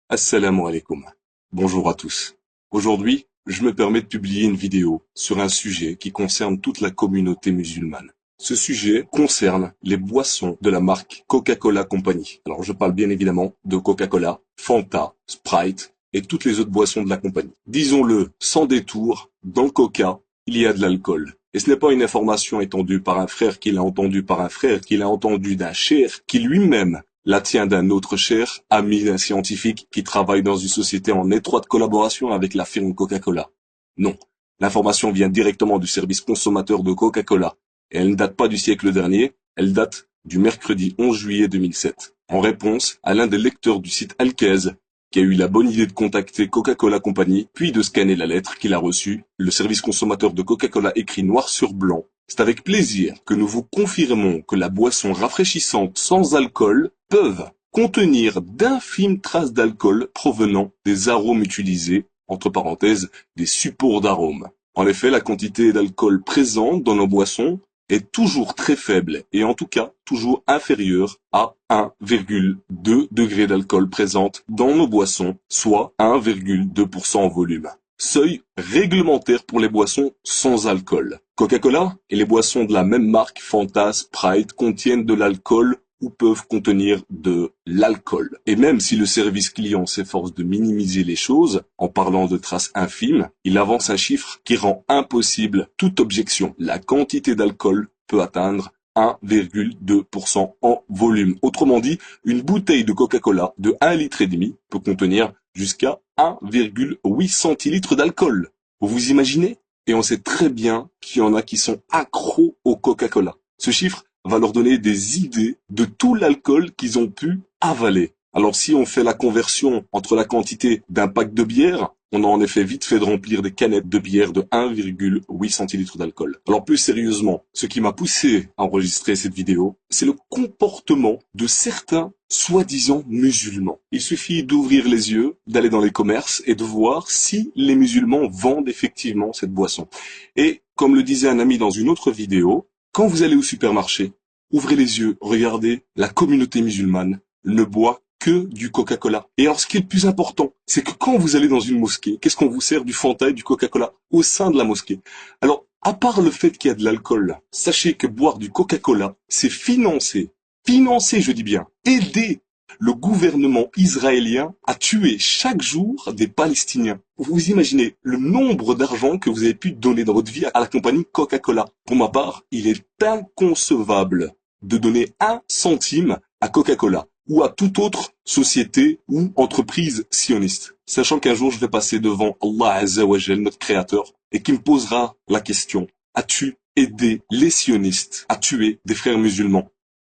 Assalamu alaikum. Bonjour à tous. Aujourd'hui, je me permets de publier une vidéo sur un sujet qui concerne toute la communauté musulmane. Ce sujet concerne les boissons de la marque Coca-Cola Company. Alors je parle bien évidemment de Coca-Cola, Fanta, Sprite et toutes les autres boissons de la compagnie. Disons-le sans détour, dans le Coca, il y a de l'alcool. Et ce n'est pas une information étendue par un frère qui l'a entendu par un frère, qui l'a entendu d'un cher, qui lui-même la tient d'un autre cher ami d'un scientifique qui travaille dans une société en étroite collaboration avec la firme Coca-Cola. Non, l'information vient directement du service consommateur de Coca-Cola. Et elle ne date pas du siècle dernier, elle date du mercredi 11 juillet 2007. En réponse à l'un des lecteurs du site Alkez, qui a eu la bonne idée de contacter Coca-Cola Company, puis de scanner la lettre qu'il a reçue, le service consommateur de Coca-Cola écrit noir sur blanc. C'est avec plaisir que nous vous confirmons que la boisson rafraîchissante sans alcool peuvent contenir d'infimes traces d'alcool provenant des arômes utilisés, entre parenthèses, des supports d'arômes. En effet, la quantité d'alcool présente dans nos boissons est toujours très faible et en tout cas toujours inférieure à 1,2 degré d'alcool présente dans nos boissons, soit 1,2% en volume. Seuil réglementaire pour les boissons sans alcool. Coca-Cola et les boissons de la même marque Fanta, Sprite contiennent de l'alcool ou peuvent contenir de l'alcool. Et même si le service client s'efforce de minimiser les choses en parlant de traces infimes, il avance un chiffre qui rend impossible toute objection. La quantité d'alcool peut atteindre 1,2% en volume. Autrement dit, une bouteille de Coca-Cola de 1,5 litre peut contenir jusqu'à 1,8 centilitres d'alcool. Vous vous imaginez? Et on sait très bien qu'il y en a qui sont accros au Coca-Cola. Ce chiffre va leur donner des idées de tout l'alcool qu'ils ont pu avaler. Alors si on fait la conversion entre la quantité d'un pack de bière, on a en effet vite fait de remplir des canettes de bière de 1,8 centilitres d'alcool. Alors plus sérieusement, ce qui m'a poussé à enregistrer cette vidéo, c'est le comportement de certains soi-disant musulmans. Il suffit d'ouvrir les yeux, d'aller dans les commerces et de voir si les musulmans vendent effectivement cette boisson. Et comme le disait un ami dans une autre vidéo, quand vous allez au supermarché, ouvrez les yeux, regardez, la communauté musulmane ne boit que du Coca-Cola. Et alors ce qui est le plus important, c'est que quand vous allez dans une mosquée, qu'est-ce qu'on vous sert? Du Fanta et du Coca-Cola au sein de la mosquée. Alors, à part le fait qu'il y a de l'alcool, sachez que boire du Coca-Cola, c'est financer, je dis bien, aider le gouvernement israélien à tuer chaque jour des Palestiniens. Vous imaginez le nombre d'argent que vous avez pu donner dans votre vie à la compagnie Coca-Cola. Pour ma part, il est inconcevable de donner 1 centime à Coca-Cola ou à toute autre société ou entreprise sioniste. Sachant qu'un jour je vais passer devant Allah Azza wa Jal, notre créateur, et qui me posera la question: as-tu aidé les sionistes à tuer des frères musulmans?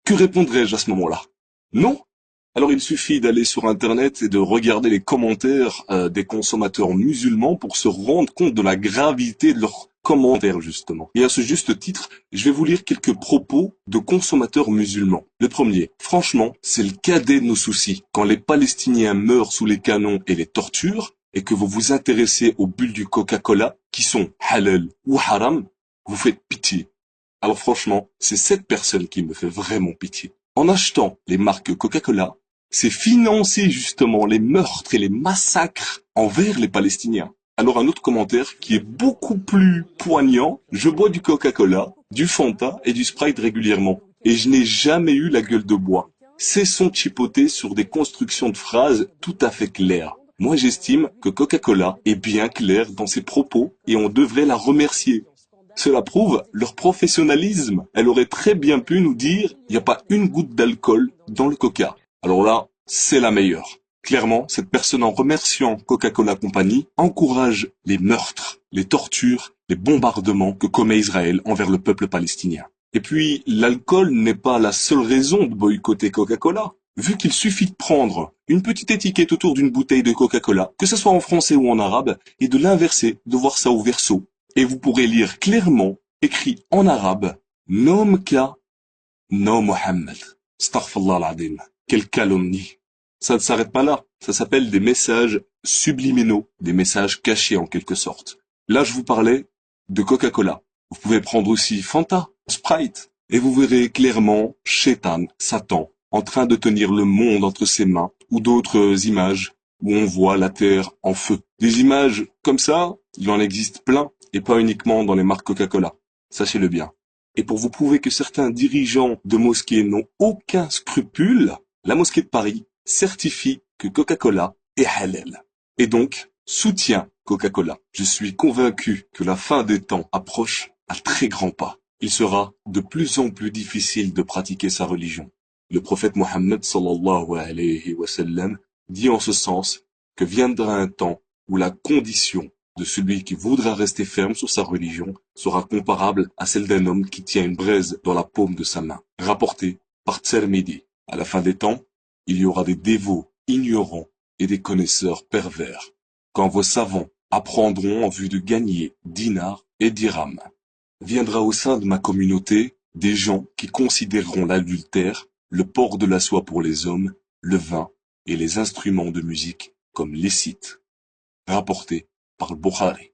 Que répondrai-je à ce moment-là? Non? Alors il suffit d'aller sur internet et de regarder les commentaires des consommateurs musulmans pour se rendre compte de la gravité de leurs commentaires justement. Et à ce juste titre, je vais vous lire quelques propos de consommateurs musulmans. Le premier: franchement, c'est le cadet de nos soucis. Quand les Palestiniens meurent sous les canons et les tortures, et que vous vous intéressez aux bulles du Coca-Cola, qui sont halal ou haram, vous faites pitié. Alors franchement, c'est cette personne qui me fait vraiment pitié. En achetant les marques Coca-Cola, c'est financer justement les meurtres et les massacres envers les Palestiniens. Alors un autre commentaire qui est beaucoup plus poignant: je bois du Coca-Cola, du Fanta et du Sprite régulièrement, et je n'ai jamais eu la gueule de bois. Cessons de chipoter sur des constructions de phrases tout à fait claires. Moi j'estime que Coca-Cola est bien claire dans ses propos et on devrait la remercier. Cela prouve leur professionnalisme. Elle aurait très bien pu nous dire: il n'y a pas une goutte d'alcool dans le Coca. Alors là, c'est la meilleure. Clairement, cette personne, en remerciant Coca-Cola Company, encourage les meurtres, les tortures, les bombardements que commet Israël envers le peuple palestinien. Et puis, l'alcool n'est pas la seule raison de boycotter Coca-Cola. Vu qu'il suffit de prendre une petite étiquette autour d'une bouteille de Coca-Cola, que ce soit en français ou en arabe, et de l'inverser, de voir ça au verso. Et vous pourrez lire clairement, écrit en arabe: Nom Ka, No Mohammed. Astaghfirullah al-Azim. Quelle calomnie. Ça ne s'arrête pas là. Ça s'appelle des messages subliminaux, des messages cachés en quelque sorte. Là, je vous parlais de Coca-Cola. Vous pouvez prendre aussi Fanta, Sprite, et vous verrez clairement Shaitan, Satan, en train de tenir le monde entre ses mains, ou d'autres images, où on voit la terre en feu. Des images comme ça, il en existe plein, et pas uniquement dans les marques Coca-Cola. Sachez-le bien. Et pour vous prouver que certains dirigeants de mosquées n'ont aucun scrupule, la mosquée de Paris certifie que Coca-Cola est halal. Et donc, soutient Coca-Cola. Je suis convaincu que la fin des temps approche à très grands pas. Il sera de plus en plus difficile de pratiquer sa religion. Le prophète Mohammed sallallahu alayhi wa sallam dit en ce sens que viendra un temps où la condition de celui qui voudra rester ferme sur sa religion sera comparable à celle d'un homme qui tient une braise dans la paume de sa main. Rapporté par Tirmidhi. À la fin des temps, il y aura des dévots ignorants et des connaisseurs pervers, quand vos savants apprendront en vue de gagner dinars et dirhams. Viendra au sein de ma communauté des gens qui considéreront l'adultère, le port de la soie pour les hommes, le vin et les instruments de musique comme licites. Rapporté par le Bukhari.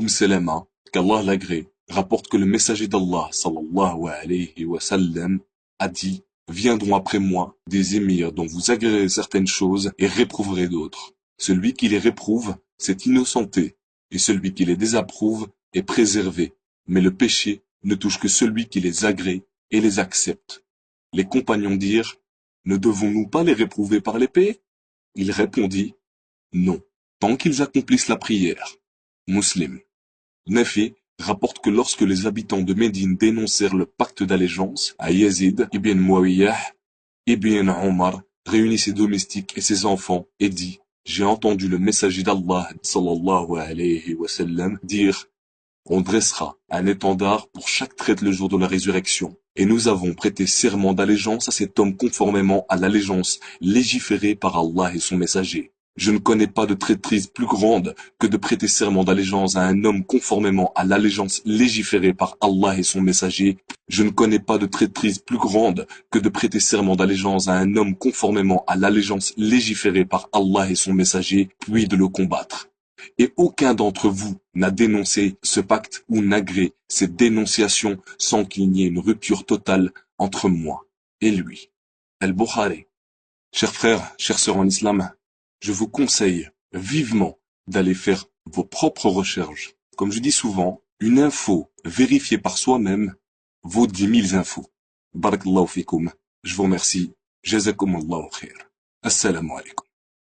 Salama, qu'Allah l'agrée, rapporte que le messager d'Allah sallallahu alayhi wa sallam a dit: viendront après moi des émirs dont vous agréerez certaines choses et réprouverez d'autres. Celui qui les réprouve s'est innocenté, et celui qui les désapprouve est préservé. Mais le péché ne touche que celui qui les agrée et les accepte. Les compagnons dirent: ne devons-nous pas les réprouver par l'épée? Il répondit: non, tant qu'ils accomplissent la prière. Muslim. Nafi rapporte que lorsque les habitants de Médine dénoncèrent le pacte d'allégeance à Yazid ibn Muawiyah, ibn Omar réunit ses domestiques et ses enfants et dit: j'ai entendu le messager d'Allah sallallahu alayhi wa sallam dire: on dressera un étendard pour chaque traître le jour de la résurrection, et nous avons prêté serment d'allégeance à cet homme conformément à l'allégeance légiférée par Allah et son messager. Je ne connais pas de traîtrise plus grande que de prêter serment d'allégeance à un homme conformément à l'allégeance légiférée par Allah et son messager. Je ne connais pas de traîtrise plus grande que de prêter serment d'allégeance à un homme conformément à l'allégeance légiférée par Allah et son messager, puis de le combattre. Et aucun d'entre vous n'a dénoncé ce pacte ou n'agré cette dénonciation sans qu'il n'y ait une rupture totale entre moi et lui. Al-Bukhari. Chers frères, chères sœurs en islam, je vous conseille vivement d'aller faire vos propres recherches. Comme je dis souvent, une info vérifiée par soi-même vaut 10 000 infos. Barakallahu fikoum. Je vous remercie. Jazakumullahu khair. Assalamu alaikum.